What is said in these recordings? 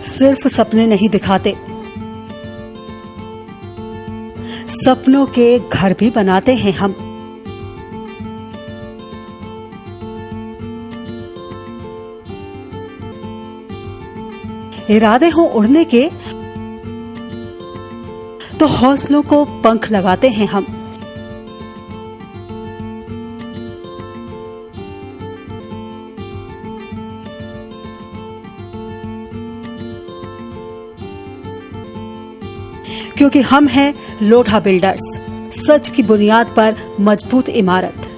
सिर्फ सपने नहीं दिखाते, सपनों के घर भी बनाते हैं हम। इरादे हों उड़ने के तो हौसलों को पंख लगाते हैं हम। क्योंकि हम हैं लोढ़ा बिल्डर्स, सच की बुनियाद पर मजबूत इमारत।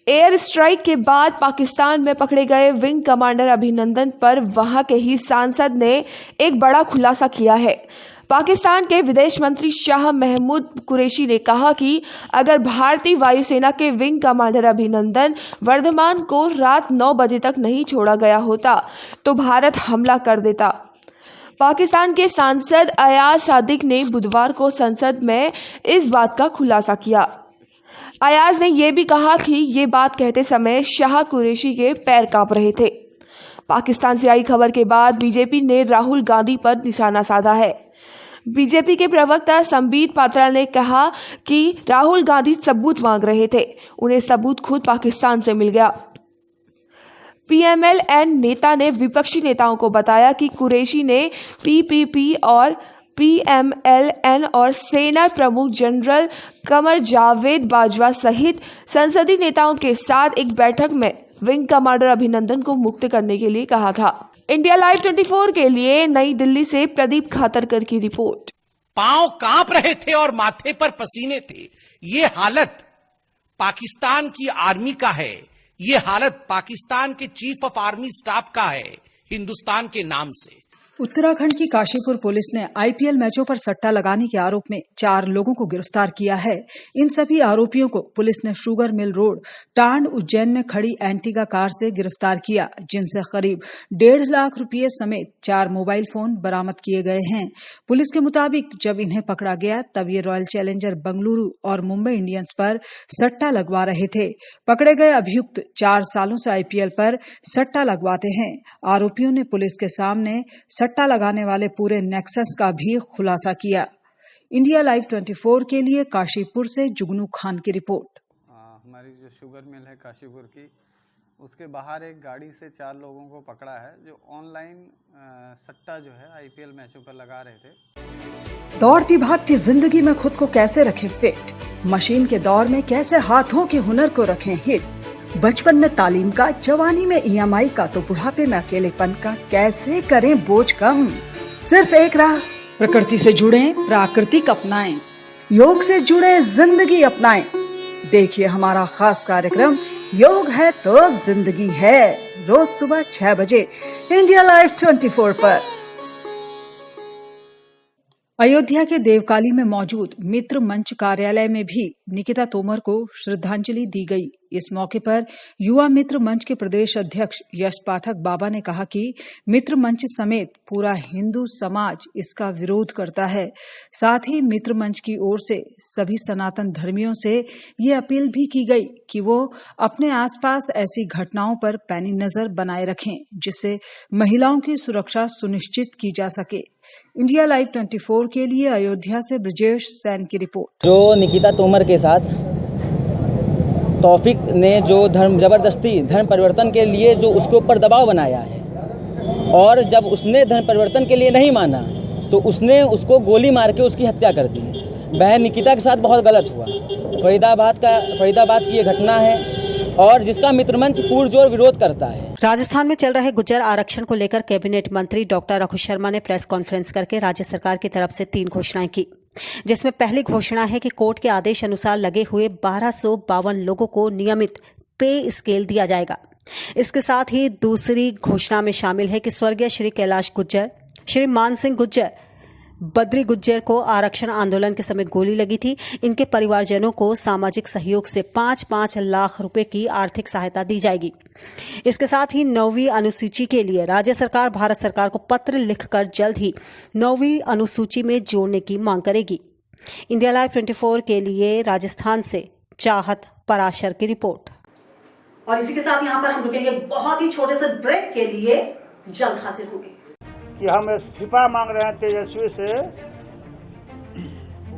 एयर स्ट्राइक के बाद पाकिस्तान में पकड़े गए विंग कमांडर अभिनंदन पर वहां के ही सांसद ने एक बड़ा खुलासा किया है। पाकिस्तान के विदेश मंत्री शाह महमूद कुरैशी ने कहा कि अगर भारतीय वायुसेना के विंग कमांडर अभिनंदन वर्धमान को रात 9 बजे तक नहीं छोड़ा गया होता तो भारत हमला कर देता। पाकिस्तान के सांसद अयाज सादिक ने बुधवार को संसद में इस बात का खुलासा किया। अयाज ने यह भी कहा कि ये बात कहते समय शाह कुरैशी के पैर कांप रहे थे। पाकिस्तान से आई खबर के बाद बीजेपी ने राहुल गांधी पर निशाना साधा है। बीजेपी के प्रवक्ता संबित पात्रा ने कहा कि राहुल गांधी सबूत मांग रहे थे, उन्हें सबूत खुद पाकिस्तान से मिल गया। पीएमएलएन नेता ने विपक्षी नेताओं को बताया कि कुरैशी ने पीपीपी और पीएमएलएन और सेना प्रमुख जनरल कमर जावेद बाजवा सहित संसदीय नेताओं के साथ एक बैठक में विंग कमांडर अभिनंदन को मुक्त करने के लिए कहा था। इंडिया लाइव 24 के लिए नई दिल्ली से प्रदीप खातरकर की रिपोर्ट। पांव कांप रहे थे और माथे पर पसीने थे। ये हालत पाकिस्तान की आर्मी का है, ये हालत पाकिस्तान के चीफ ऑफ आर्मी स्टाफ का है हिंदुस्तान के नाम से। उत्तराखंड की काशीपुर पुलिस ने आईपीएल मैचों पर सट्टा लगाने के आरोप में 4 लोगों को गिरफ्तार किया है। इन सभी आरोपियों को पुलिस ने शुगर मिल रोड टांड उज्जैन में खड़ी एंटीगा कार से गिरफ्तार किया, जिनसे करीब 1.5 लाख रुपये समेत 4 मोबाइल फोन बरामद किए गए हैं। पुलिस के मुताबिक जब इन्हें पकड़ा गया तब ये रॉयल चैलेंजर बेंगलुरु और मुंबई इंडियंस पर सट्टा लगवा रहे थे। पकड़े गए अभियुक्त 4 सालों से आईपीएल पर सट्टा लगवाते हैं। आरोपियों ने पुलिस के सामने सट्टा लगाने वाले पूरे नेक्सस का भी खुलासा किया। इंडिया लाइव 24 के लिए काशीपुर से जुगनू खान की रिपोर्ट। हमारी जो शुगर मिल है काशीपुर की, उसके बाहर एक गाड़ी से 4 लोगों को पकड़ा है जो ऑनलाइन सट्टा जो है आईपीएल मैचों पर लगा रहे थे। दौड़ती भागती जिंदगी में खुद को कैसे रखें फिट, मशीन के दौर में कैसे हाथों के हुनर को रखें हिट, बचपन में तालीम का, जवानी में ईएमआई का, तो बुढ़ापे में अकेलेपन का कैसे करें बोझ कम। सिर्फ एक राह, प्रकृति से जुड़े, प्राकृतिक अपनाएं, योग से जुड़े, जिंदगी अपनाएं। देखिए हमारा खास कार्यक्रम योग है तो जिंदगी है, रोज सुबह 6 बजे इंडिया लाइव 24 पर। अयोध्या के देवकाली में मौजूद मित्र मंच कार्यालय में भी निकिता तोमर को श्रद्धांजलि दी गई। इस मौके पर युवा मित्र मंच के प्रदेश अध्यक्ष यश पाठक बाबा ने कहा कि मित्र मंच समेत पूरा हिंदू समाज इसका विरोध करता है। साथ ही मित्र मंच की ओर से सभी सनातन धर्मियों से ये अपील भी की गई कि वो अपने आसपास ऐसी घटनाओं पर पैनी नजर बनाए रखें, जिससे महिलाओं की सुरक्षा सुनिश्चित की जा सके। इंडिया लाइव 24 के लिए अयोध्या से ब्रजेश सैन की रिपोर्ट। जो निकिता तोमर के साथ तौफिक ने जो जबरदस्ती धर्म परिवर्तन के लिए जो उसके ऊपर दबाव बनाया है, और जब उसने धर्म परिवर्तन के लिए नहीं माना तो उसने उसको गोली मार के उसकी हत्या कर दी। बहन निकिता के साथ बहुत गलत हुआ। फरीदाबाद की ये घटना है और जिसका मित्रमंच पुरजोर विरोध करता है। राजस्थान में चल रहे गुर्जर आरक्षण को लेकर कैबिनेट मंत्री डॉक्टर रघु शर्मा ने प्रेस कॉन्फ्रेंस करके राज्य सरकार की तरफ से 3 घोषणाएं की, जिसमें पहली घोषणा है कि कोर्ट के आदेश अनुसार लगे हुए 1252 लोगों को नियमित पे स्केल दिया जाएगा। इसके साथ ही दूसरी घोषणा में शामिल है कि स्वर्गीय श्री कैलाश गुर्जर, श्री मान सिंह गुर्जर, बद्री गुर्जर को आरक्षण आंदोलन के समय गोली लगी थी, इनके परिवारजनों को सामाजिक सहयोग से 5-5 लाख रुपए की आर्थिक सहायता दी जाएगी। इसके साथ ही 9वीं अनुसूची के लिए राज्य सरकार भारत सरकार को पत्र लिखकर जल्द ही 9वीं अनुसूची में जोड़ने की मांग करेगी। इंडिया लाइव 24 के लिए राजस्थान से चाहत पराशर की रिपोर्ट। और इसी के साथ यहाँ पर हम रुकेंगे बहुत ही छोटे से ब्रेक के लिए, जल्द हाजिर होंगे। कि हम इस्तीफा मांग रहे हैं तेजस्वी से।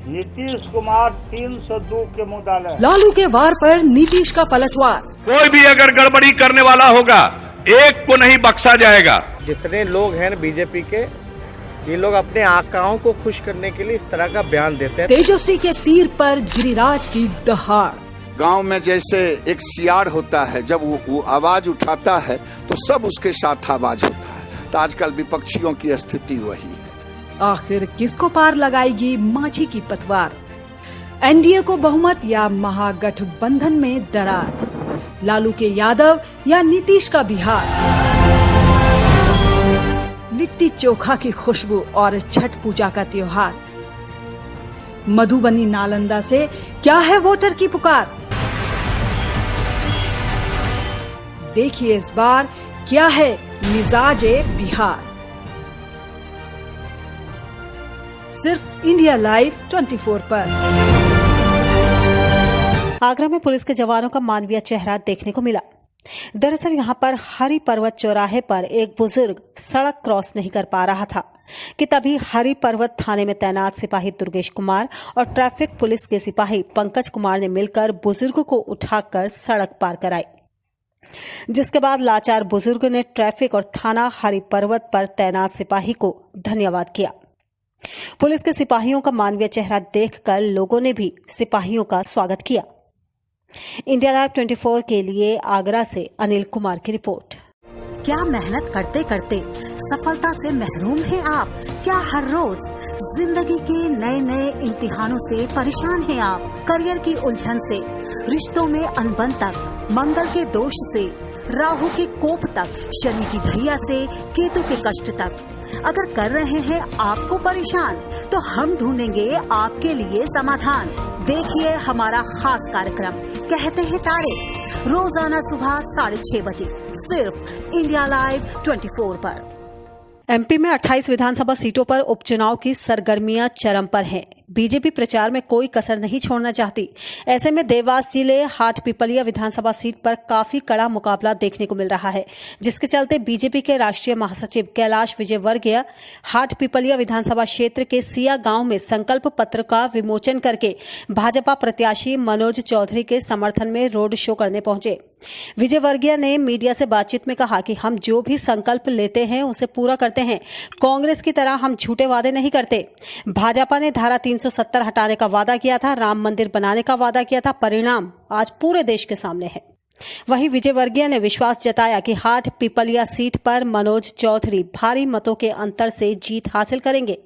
नीतीश कुमार 302 के मुद्दा। लालू के वार पर नीतीश का पलटवार। कोई भी अगर गड़बड़ी करने वाला होगा, एक को नहीं बख्शा जाएगा। जितने लोग हैं बीजेपी के, ये लोग अपने आकाओं को खुश करने के लिए इस तरह का बयान देते हैं। तेजस्वी के तीर पर गिरिराज की दहाड़। गांव में जैसे एक सियार होता है, जब वो आवाज उठाता है तो सब उसके साथ आवाज होता है। तो आजकल विपक्षियों की स्थिति वही है। आखिर किसको पार लगाएगी माझी की पतवार? एनडीए को बहुमत या महागठबंधन में दरार? लालू के यादव या नीतीश का बिहार? लिट्टी चोखा की खुशबू और छठ पूजा का त्योहार। मधुबनी नालंदा से क्या है वोटर की पुकार? देखिए इस बार क्या है मिजाजे बिहार। सिर्फ इंडिया लाइव 24 पर। आगरा में पुलिस के जवानों का मानवीय चेहरा देखने को मिला। दरअसल यहां पर हरि पर्वत चौराहे पर एक बुजुर्ग सड़क क्रॉस नहीं कर पा रहा था कि तभी हरि पर्वत थाने में तैनात सिपाही दुर्गेश कुमार और ट्रैफिक पुलिस के सिपाही पंकज कुमार ने मिलकर बुजुर्ग को उठाकर सड़क पार कराई, जिसके बाद लाचार बुजुर्ग ने ट्रैफिक और थाना हरि पर्वत पर तैनात सिपाही को धन्यवाद किया। पुलिस के सिपाहियों का मानवीय चेहरा देखकर लोगों ने भी सिपाहियों का स्वागत किया। इंडिया लाइव 24 के लिए आगरा से अनिल कुमार की रिपोर्ट। क्या मेहनत करते करते सफलता से महरूम हैं आप? क्या हर रोज जिंदगी के नए नए इम्तिहानों से परेशान हैं आप? करियर की उलझन से, रिश्तों में अनबन तक, मंगल के दोष से, राहु के कोप तक, शनि की ढैया से केतु के कष्ट तक अगर कर रहे हैं आपको परेशान, तो हम ढूंढेंगे आपके लिए समाधान। देखिए हमारा खास कार्यक्रम कहते हैं तारे, रोजाना सुबह 6:30 बजे सिर्फ इंडिया लाइव 24 पर। एमपी में 28 विधानसभा सीटों पर उपचुनाव की सरगर्मियां चरम पर हैं। बीजेपी प्रचार में कोई कसर नहीं छोड़ना चाहती। ऐसे में देवास जिले हाट पिपलिया विधानसभा सीट पर काफी कड़ा मुकाबला देखने को मिल रहा है, जिसके चलते बीजेपी के राष्ट्रीय महासचिव कैलाश विजयवर्गीय हाट पिपलिया विधानसभा क्षेत्र के सिया गांव में संकल्प पत्र का विमोचन करके भाजपा प्रत्याशी मनोज चौधरी के समर्थन में रोड शो करने पहुंचे। विजयवर्गीय ने मीडिया से बातचीत में कहा कि हम जो भी संकल्प लेते हैं उसे पूरा करते हैं। कांग्रेस की तरह हम झूठे वादे नहीं करते। भाजपा ने धारा 370 हटाने का वादा किया था, राम मंदिर बनाने का वादा किया था, परिणाम आज पूरे देश के सामने है। वहीं विजयवर्गीय ने विश्वास जताया कि हाट पिपलिया सीट पर मनोज चौधरी भारी मतों के अंतर से जीत हासिल करेंगे।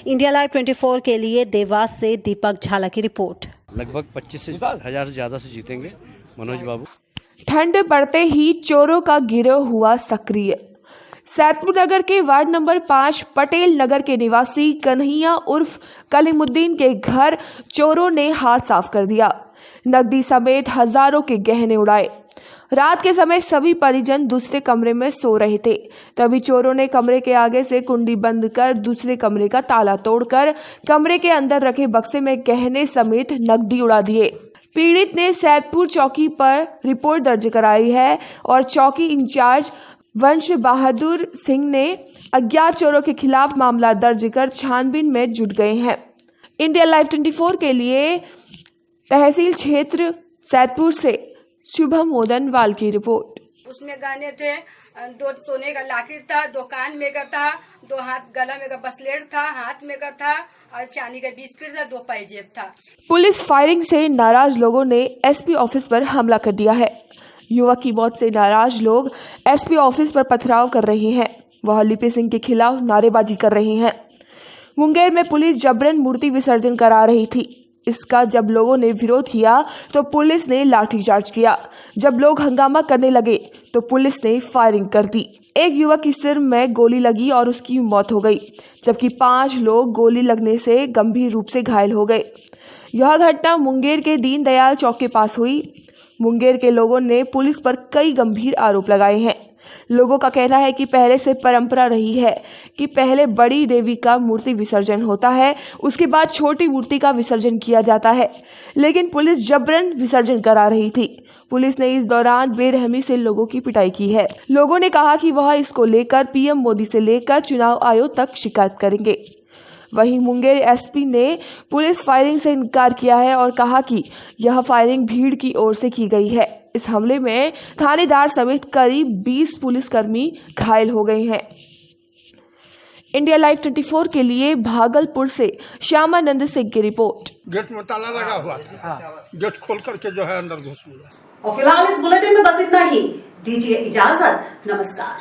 इंडिया लाइव 24 के लिए देवास से दीपक झाला की रिपोर्ट। लगभग 25,000 से ज्यादा से जीतेंगे मनोज बाबू। ठंड बढ़ते ही चोरों का गिरोह हुआ सक्रिय। सैदपुर नगर के वार्ड नंबर 5 पटेल नगर के निवासी कन्हैया उर्फ कलीमुद्दीन के घर चोरों ने हाथ साफ कर दिया। नकदी समेत हजारों के गहने उड़ाए। रात के समय सभी परिजन दूसरे कमरे में सो रहे थे, तभी चोरों ने कमरे के आगे से कुंडी बंद कर दूसरे कमरे का ताला तोड़कर कमरे के अंदर रखे बक्से में गहने समेत नकदी उड़ा दिए। पीड़ित ने सैदपुर चौकी पर रिपोर्ट दर्ज कराई है और चौकी इंचार्ज वंश बहादुर सिंह ने अज्ञात चोरों के खिलाफ मामला दर्ज कर छानबीन में जुट गए हैं। इंडिया लाइव 24 के लिए तहसील क्षेत्र सैदपुर से शुभम मोदनवाल की रिपोर्ट। उसमें गहने थे, 2 सोने का लॉकेट था, 2 कान में का था, 2 हाथ गला में का ब्रेसलेट था, हाथ में का था और चांदी का बिस्किट था, 2 पायजेब था। पुलिस फायरिंग से नाराज लोगों ने एसपी ऑफिस पर हमला कर दिया है। युवक की मौत से नाराज लोग एसपी ऑफिस पर पथराव कर रहे हैं। वह लिपि सिंह के खिलाफ नारेबाजी कर रहे हैं। मुंगेर में पुलिस जबरन मूर्ति विसर्जन करा रही थी। इसका जब लोगों ने विरोध किया तो पुलिस ने लाठीचार्ज किया। जब लोग हंगामा करने लगे तो पुलिस ने फायरिंग कर दी। एक युवक की सिर में गोली लगी और उसकी मौत हो गई, जबकि 5 लोग गोली लगने से गंभीर रूप से घायल हो गए। यह घटना मुंगेर के दीनदयाल चौक के पास हुई। मुंगेर के लोगों ने पुलिस पर कई गंभीर आरोप लगाए हैं। लोगों का कहना है कि पहले से परंपरा रही है कि पहले बड़ी देवी का मूर्ति विसर्जन होता है, उसके बाद छोटी मूर्ति का विसर्जन किया जाता है, लेकिन पुलिस जबरन विसर्जन करा रही थी। पुलिस ने इस दौरान बेरहमी से लोगों की पिटाई की है। लोगों ने कहा कि वह इसको लेकर पीएम मोदी से लेकर चुनाव आयोग तक शिकायत करेंगे। वहीं मुंगेर एसपी ने पुलिस फायरिंग से इनकार किया है और कहा कि यह फायरिंग भीड़ की ओर से की गई है। इस हमले में थानेदार समेत करीब 20 पुलिसकर्मी घायल हो गए हैं। इंडिया लाइव 24 के लिए भागलपुर से श्यामानंद सिंह की रिपोर्ट। गेट में ताला लगा हुआ था, गेट खोल करके जो है अंदर घुस गया। और फिलहाल इस बुलेटिन में बस इतना ही। दीजिए इजाजत, नमस्कार।